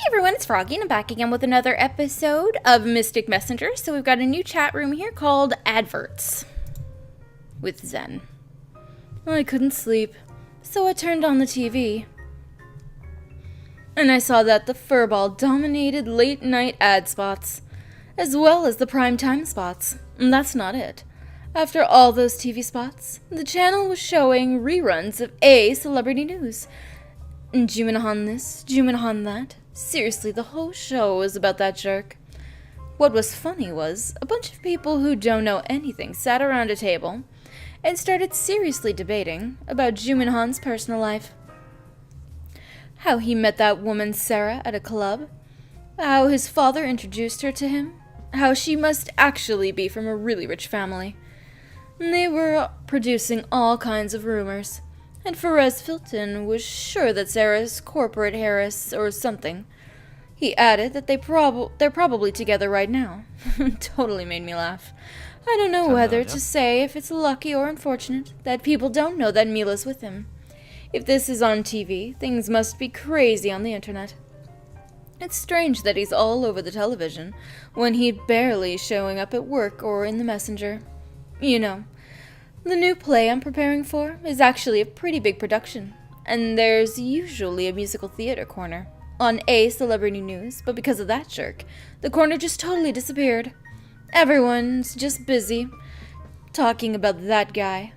Everyone, it's Froggy, and I'm back again with another episode of Mystic Messenger. So we've got a new chat room here called Adverts with Zen. I couldn't sleep, so I turned on the TV. And I saw that the furball dominated late-night ad spots, as well as the prime-time spots. And that's not it. After all those TV spots, the channel was showing reruns of celebrity news. Jumin this, Jumin that. Seriously, the whole show was about that jerk. What was funny was, a bunch of people who don't know anything sat around a table and started seriously debating about Jumin personal life. How he met that woman Sarah at a club, how his father introduced her to him, how she must actually be from a really rich family. They were producing all kinds of rumors. And Perez Filton was sure that Sarah's corporate heiress or something. He added that they're probably together right now. Totally made me laugh. I don't know whether to say if it's lucky or unfortunate that people don't know that Mila's with him. If this is on TV, things must be crazy on the internet. It's strange that he's all over the television when he's barely showing up at work or in the messenger. You know, the new play I'm preparing for is actually a pretty big production, and there's usually a musical theater corner on celebrity news, but because of that jerk, the corner just totally disappeared. Everyone's just busy talking about that guy.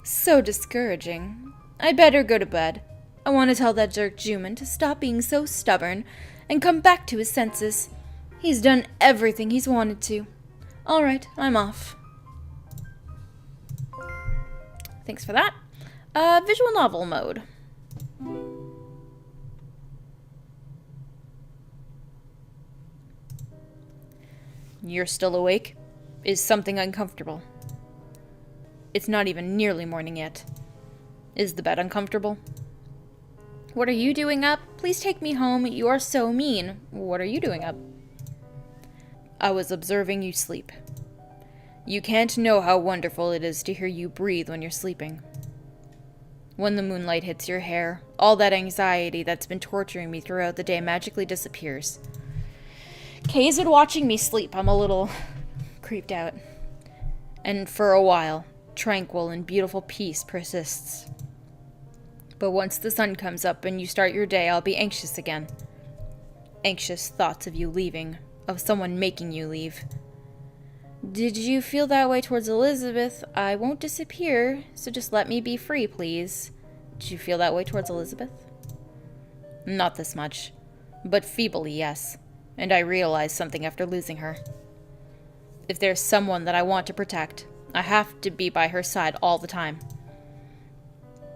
So discouraging. I better go to bed. I want to tell that jerk Jumin to stop being so stubborn and come back to his senses. He's done everything he's wanted to. Alright, I'm off. Thanks for that. Visual novel mode. You're still awake? Is something uncomfortable? It's not even nearly morning yet. Is the bed uncomfortable? What are you doing up? Please take me home. You are so mean. What are you doing up? I was observing you sleep. You can't know how wonderful it is to hear you breathe when you're sleeping. When the moonlight hits your hair, all that anxiety that's been torturing me throughout the day magically disappears. Kay's been watching me sleep. I'm a little creeped out. And for a while, tranquil and beautiful peace persists. But once the sun comes up and you start your day, I'll be anxious again. Anxious thoughts of you leaving, of someone making you leave. Did you feel that way towards Elizabeth? I won't disappear, so just let me be free, please. Did you feel that way towards Elizabeth? Not this much, but feebly, yes. And I realized something after losing her. If there's someone that I want to protect, I have to be by her side all the time.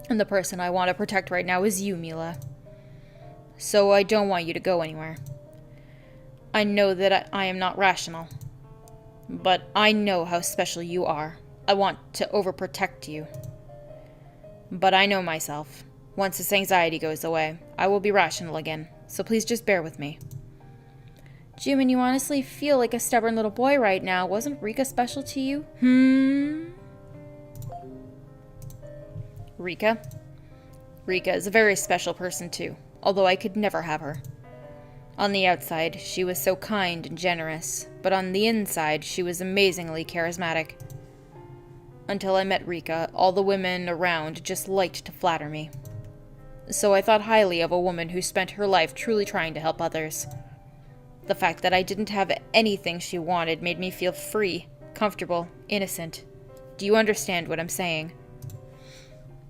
And the person I want to protect right now is you, Mila. So I don't want you to go anywhere. I know that I am not rational. But I know how special you are. I want to overprotect you. But I know myself. Once this anxiety goes away, I will be rational again. So please just bear with me. Jumin, you honestly feel like a stubborn little boy right now. Wasn't Rika special to you? Rika? Rika is a very special person too, although I could never have her. On the outside, she was so kind and generous, but on the inside, she was amazingly charismatic. Until I met Rika, all the women around just liked to flatter me. So I thought highly of a woman who spent her life truly trying to help others. The fact that I didn't have anything she wanted made me feel free, comfortable, innocent. Do you understand what I'm saying?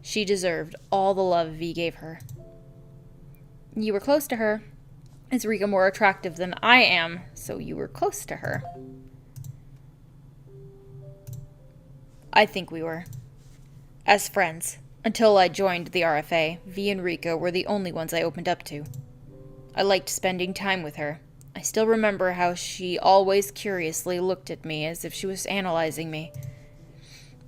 She deserved all the love V gave her. You were close to her. Is Rika more attractive than I am, so you were close to her? I think we were. As friends, until I joined the RFA, V and Rika were the only ones I opened up to. I liked spending time with her. I still remember how she always curiously looked at me as if she was analyzing me.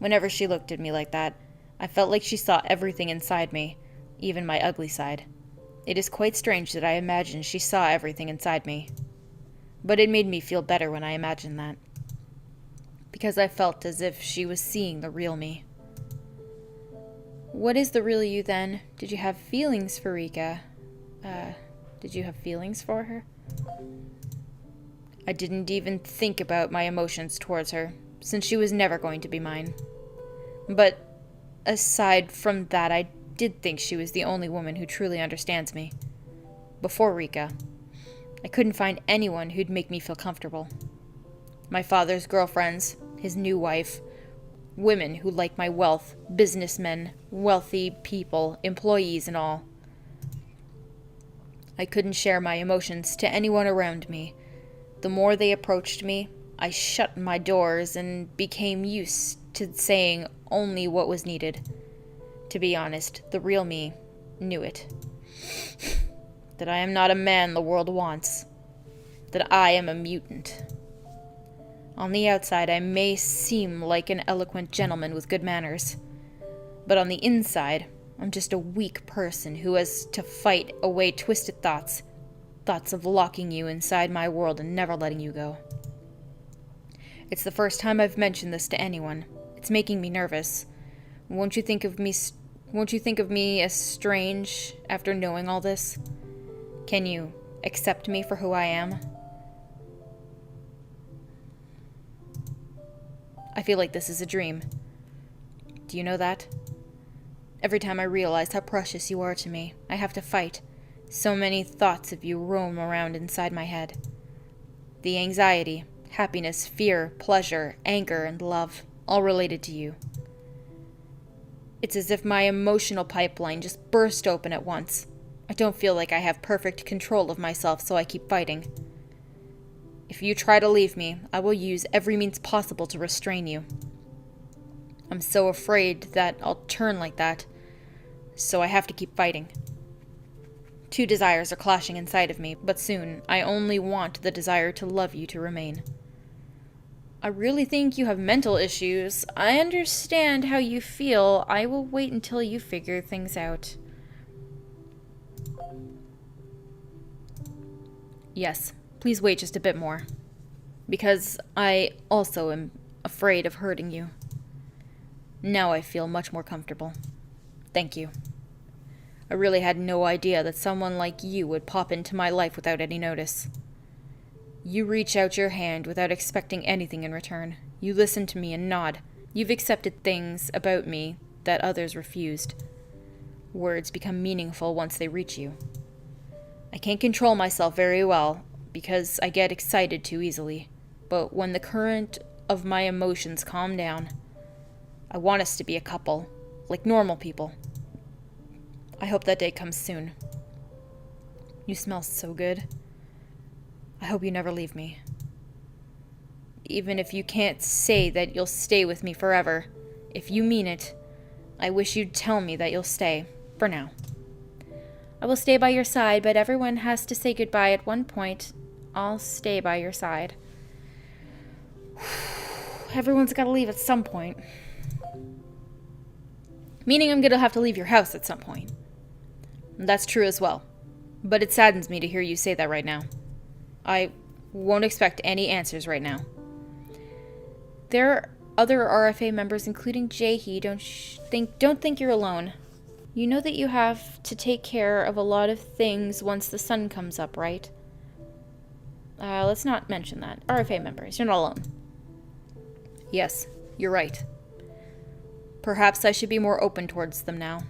Whenever she looked at me like that, I felt like she saw everything inside me, even my ugly side. It is quite strange that I imagined she saw everything inside me. But it made me feel better when I imagined that. Because I felt as if she was seeing the real me. What is the real you then? Did you have feelings for Rika? Did you have feelings for her? I didn't even think about my emotions towards her, since she was never going to be mine. But aside from that, I did think she was the only woman who truly understands me. Before Rika, I couldn't find anyone who'd make me feel comfortable. My father's girlfriends, his new wife, women who like my wealth, businessmen, wealthy people, employees and all. I couldn't share my emotions to anyone around me. The more they approached me, I shut my doors and became used to saying only what was needed. To be honest, the real me knew it. That I am not a man the world wants. That I am a mutant. On the outside, I may seem like an eloquent gentleman with good manners. But on the inside, I'm just a weak person who has to fight away twisted thoughts. Thoughts of locking you inside my world and never letting you go. It's the first time I've mentioned this to anyone. It's making me nervous. Won't you think of me as strange after knowing all this? Can you accept me for who I am? I feel like this is a dream. Do you know that? Every time I realize how precious you are to me, I have to fight. So many thoughts of you roam around inside my head. The anxiety, happiness, fear, pleasure, anger, and love, all related to you. It's as if my emotional pipeline just burst open at once. I don't feel like I have perfect control of myself, so I keep fighting. If you try to leave me, I will use every means possible to restrain you. I'm so afraid that I'll turn like that, so I have to keep fighting. Two desires are clashing inside of me, but soon I only want the desire to love you to remain. I really think you have mental issues. I understand how you feel. I will wait until you figure things out. Yes, please wait just a bit more. Because I also am afraid of hurting you. Now I feel much more comfortable. Thank you. I really had no idea that someone like you would pop into my life without any notice. You reach out your hand without expecting anything in return. You listen to me and nod. You've accepted things about me that others refused. Words become meaningful once they reach you. I can't control myself very well because I get excited too easily. But when the current of my emotions calm down, I want us to be a couple, like normal people. I hope that day comes soon. You smell so good. I hope you never leave me. Even if you can't say that you'll stay with me forever, if you mean it, I wish you'd tell me that you'll stay, for now. I will stay by your side, but everyone has to say goodbye at one point. I'll stay by your side. Everyone's got to leave at some point. Meaning I'm going to have to leave your house at some point. That's true as well. But it saddens me to hear you say that right now. I won't expect any answers right now. There are other RFA members, including Jaehee. Don't think you're alone. You know that you have to take care of a lot of things once the sun comes up, right? Let's not mention that. RFA members, you're not alone. Yes, you're right. Perhaps I should be more open towards them now.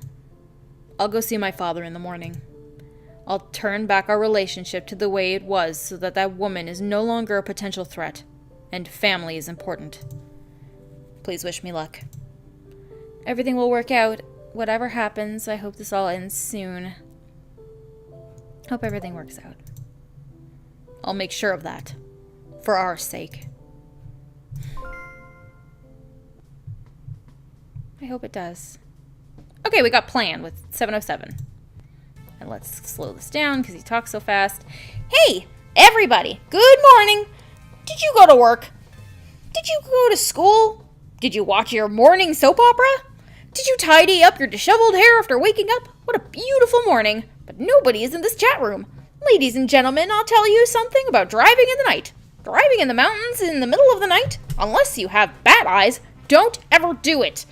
I'll go see my father in the morning. I'll turn back our relationship to the way it was so that that woman is no longer a potential threat, and family is important. Please wish me luck. Everything will work out. Whatever happens, I hope this all ends soon. Hope everything works out. I'll make sure of that. For our sake. I hope it does. Okay, we got Plan with 707. And let's slow this down because he talks so fast. Hey, everybody. Good morning. Did you go to work? Did you go to school? Did you watch your morning soap opera? Did you tidy up your disheveled hair after waking up? What a beautiful morning. But nobody is in this chat room. Ladies and gentlemen, I'll tell you something about driving in the night. Driving in the mountains in the middle of the night, unless you have bat eyes, don't ever do it.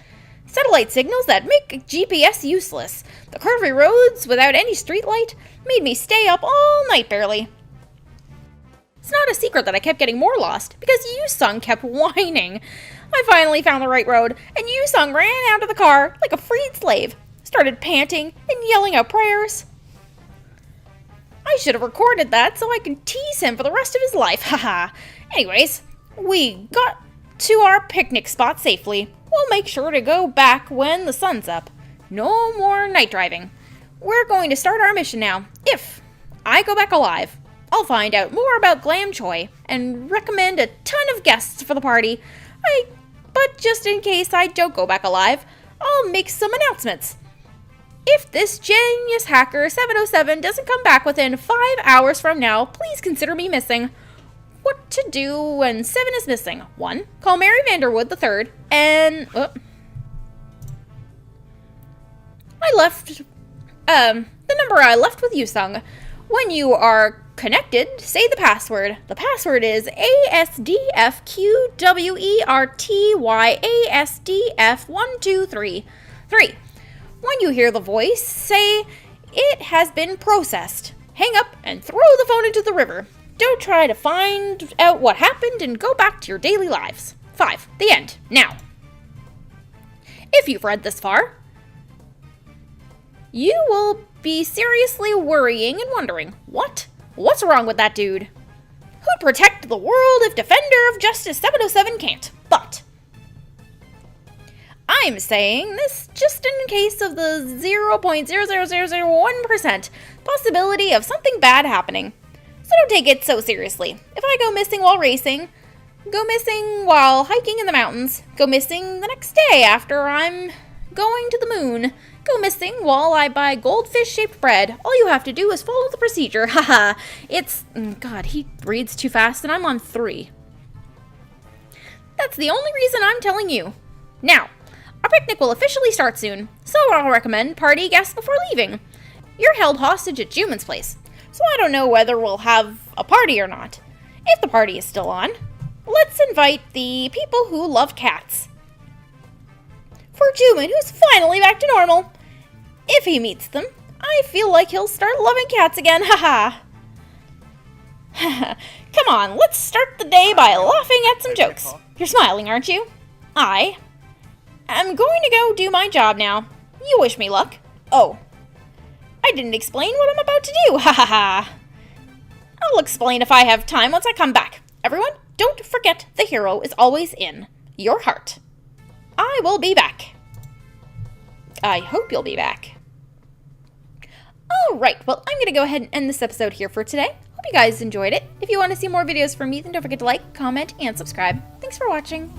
Satellite signals that make GPS useless. The curvy roads without any streetlight made me stay up all night barely. It's not a secret that I kept getting more lost because Yusung kept whining. I finally found the right road, and Yusung ran out of the car like a freed slave, started panting and yelling out prayers. I should have recorded that so I could tease him for the rest of his life, haha. Anyways, we got to our picnic spot safely. We'll make sure to go back when the sun's up. No more night driving. We're going to start our mission now. If I go back alive, I'll find out more about Glam Choi and recommend a ton of guests for the party. But just in case I don't go back alive, I'll make some announcements. If this genius hacker 707 doesn't come back within 5 hours from now, please consider me missing. What to do when 7 is missing? 1. Call Mary Vanderwood III and... the number I left with Yusung. When you are connected, say the password. The password is ASDFQWERTYASDF123. 3. When you hear the voice, say, "It has been processed." Hang up and throw the phone into the river. Don't try to find out what happened and go back to your daily lives. 5. The end. Now. If you've read this far, you will be seriously worrying and wondering, what's wrong with that dude? Who'd protect the world if Defender of Justice 707 can't? But I'm saying this just in case of the 0.00001% possibility of something bad happening. So don't take it so seriously. If I go missing while racing, go missing while hiking in the mountains, go missing the next day after I'm going to the moon, go missing while I buy goldfish-shaped bread, all you have to do is follow the procedure. Haha. It's... God, he reads too fast and I'm on 3. That's the only reason I'm telling you. Now, our picnic will officially start soon, so I'll recommend party guests before leaving. You're held hostage at Jumin's place, so I don't know whether we'll have a party or not. If the party is still on, let's invite the people who love cats. For Jumin, who's finally back to normal. If he meets them, I feel like he'll start loving cats again, haha. Come on, let's start the day by laughing at some jokes. You're smiling, aren't you? I'm going to go do my job now. You wish me luck. Oh, I didn't explain what I'm about to do, ha ha ha. I'll explain if I have time once I come back. Everyone, don't forget the hero is always in your heart. I will be back. I hope you'll be back. Alright, well, I'm going to go ahead and end this episode here for today. Hope you guys enjoyed it. If you want to see more videos from me, then don't forget to like, comment, and subscribe. Thanks for watching.